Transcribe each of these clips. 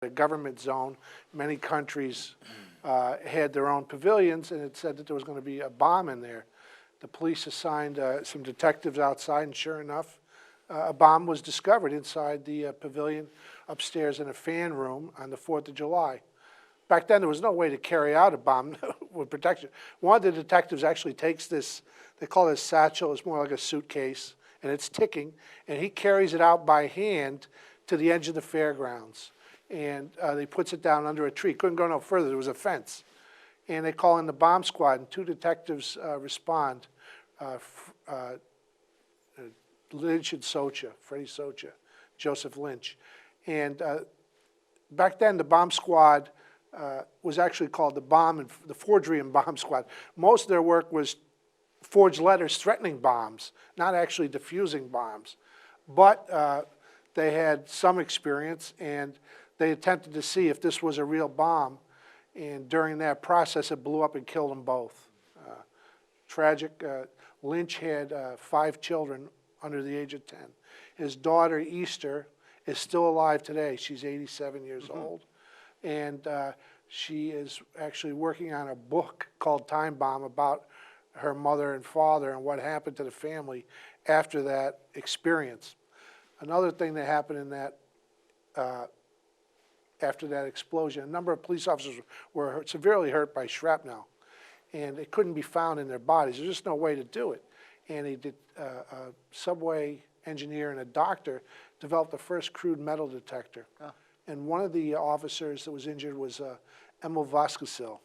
a government zone. Many countries had their own pavilions, and it said that there was going to be a bomb in there. The police assigned some detectives outside, and sure enough, a bomb was discovered inside the pavilion upstairs in a fan room on the 4th of July. Back then, there was no way to carry out a bomb with protection. One of the detectives actually takes this, they call it a satchel, it's more like a suitcase, and it's ticking, and he carries it out by hand to the edge of the fairgrounds. And he puts it down under a tree. Couldn't go no further, there was a fence. And they call in the bomb squad, and 2 detectives respond, Lynch and Socha, Freddie Socha, Joseph Lynch. And back then, the bomb squad was actually called the Forgery and Bomb Squad. Most of their work was forged letters threatening bombs, not actually defusing bombs. But they had some experience, and they attempted to see if this was a real bomb. And during that process, it blew up and killed them both. Tragic. Lynch had 5 children under the age of 10. His daughter, Easter, is still alive today. She's 87 years old. And she is actually working on a book called Time Bomb about her mother and father and what happened to the family after that experience. Another thing that happened in that, after that explosion, a number of police officers were severely hurt by shrapnel, and it couldn't be found in their bodies. There's just no way to do it. And a subway engineer and a doctor developed the first crude metal detector. Oh. And one of the officers that was injured was Emil Vascusil.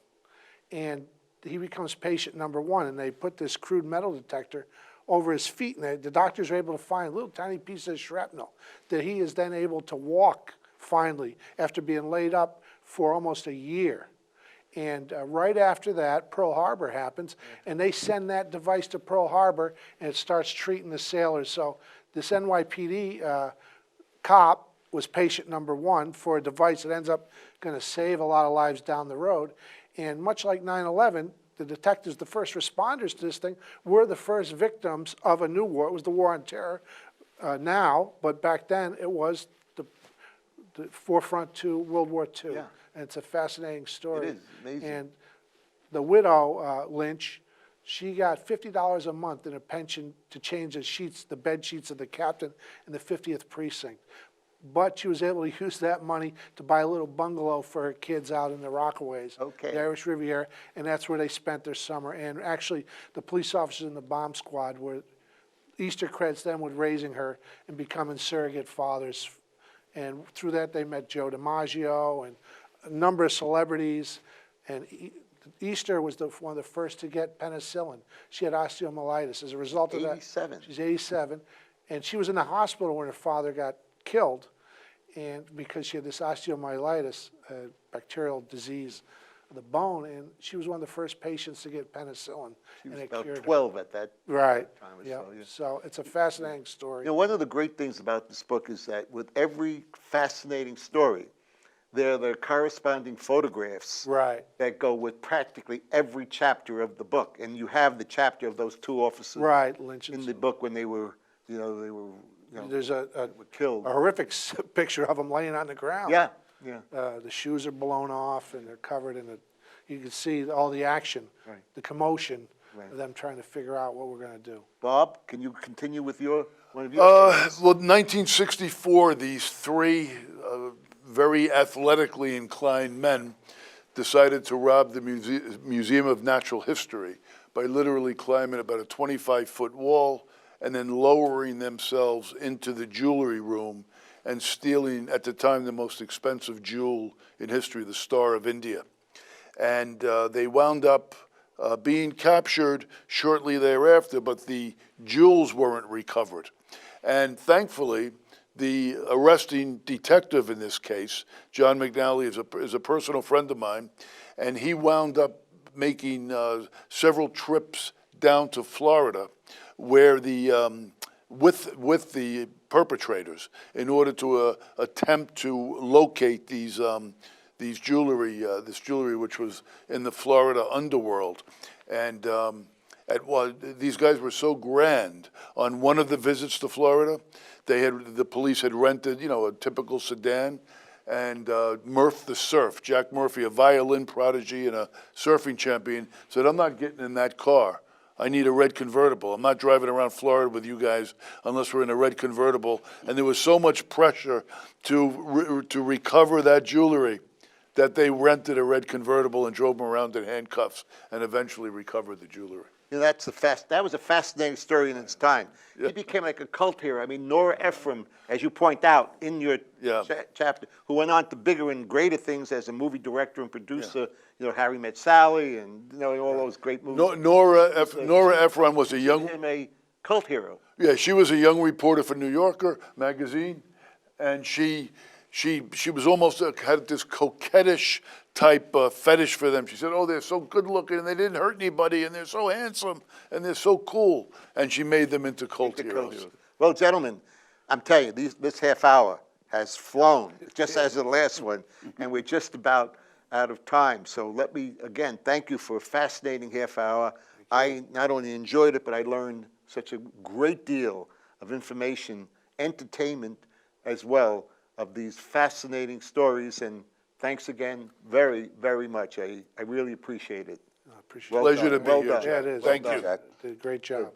And he becomes patient number 1, and they put this crude metal detector over his feet, and the doctors are able to find little tiny pieces of shrapnel that he is then able to walk finally after being laid up for almost a year. And right after that, Pearl Harbor happens, and they send that device to Pearl Harbor, and it starts treating the sailors. So this NYPD cop was patient number 1 for a device that ends up going to save a lot of lives down the road. And much like 9/11, the detectives, the first responders to this thing, were the first victims of a new war. It was the War on Terror now, but back then it was the forefront to World War II. Yeah. And it's a fascinating story. It is amazing. And the widow, Lynch, she got $50 a month in a pension to change the sheets, the bed sheets of the captain in the 50th precinct. But she was able to use that money to buy a little bungalow for her kids out in the Rockaways, the Irish Riviera, and that's where they spent their summer. And actually, the police officers in the bomb squad were, Easter credits them with raising her and becoming surrogate fathers. And through that, they met Joe DiMaggio and a number of celebrities. And Easter was one of the first to get penicillin. She had osteomyelitis. As a result of that, she's 87, and she was in the hospital when her father got killed, and because she had this osteomyelitis, bacterial disease of the bone, and she was one of the first patients to get penicillin. She was about 12 at that time. Yeah. So it's a fascinating story. You know, one of the great things about this book is that with every fascinating story, there are corresponding photographs that go with practically every chapter of the book, and you have the chapter of those 2 officers Lynch in the book when they were, there's a killed. A horrific picture of them laying on the ground. Yeah. The shoes are blown off and they're covered in it. You can see all the action, the commotion of them trying to figure out what we're going to do. Bob, can you continue with one of your well, 1964, these 3 very athletically inclined men decided to rob the Museum of Natural History by literally climbing about a 25-foot wall and then lowering themselves into the jewelry room and stealing, at the time, the most expensive jewel in history, the Star of India. And they wound up being captured shortly thereafter, but the jewels weren't recovered. And thankfully, the arresting detective in this case, John McNally, is a personal friend of mine, and he wound up making several trips down to Florida, where the with the perpetrators, in order to attempt to locate these jewelry, this jewelry which was in the Florida underworld, and these guys were so grand. On one of the visits to Florida, the police had rented, a typical sedan, and Murph the Surf, Jack Murphy, a violin prodigy and a surfing champion, said, I'm not getting in that car. I need a red convertible. I'm not driving around Florida with you guys unless we're in a red convertible. And there was so much pressure to recover that jewelry that they rented a red convertible and drove them around in handcuffs and eventually recovered the jewelry. You know, that was a fascinating story in its time. He became like a cult hero. I mean, Nora Ephron, as you point out in your chapter, who went on to bigger and greater things as a movie director and producer. You know, Harry Met Sally, and you know all those great movies. Nora Ephron was a young. Became a cult hero. Yeah, she was a young reporter for New Yorker magazine, and she was almost had this coquettish type fetish for them. She said, "Oh, they're so good looking, and they didn't hurt anybody, and they're so handsome, and they're so cool," and she made them into cult heroes. Well, gentlemen, I'm telling you, this half hour has flown, just as the last one, and we're just about out of time. So let me, again, thank you for a fascinating half hour. I not only enjoyed it, but I learned such a great deal of information, entertainment as well, of these fascinating stories. And thanks again very, very much. I really appreciate it. I appreciate it. Pleasure to be here. Well done. Yeah, it is. Thank Well you. done. Did a great job.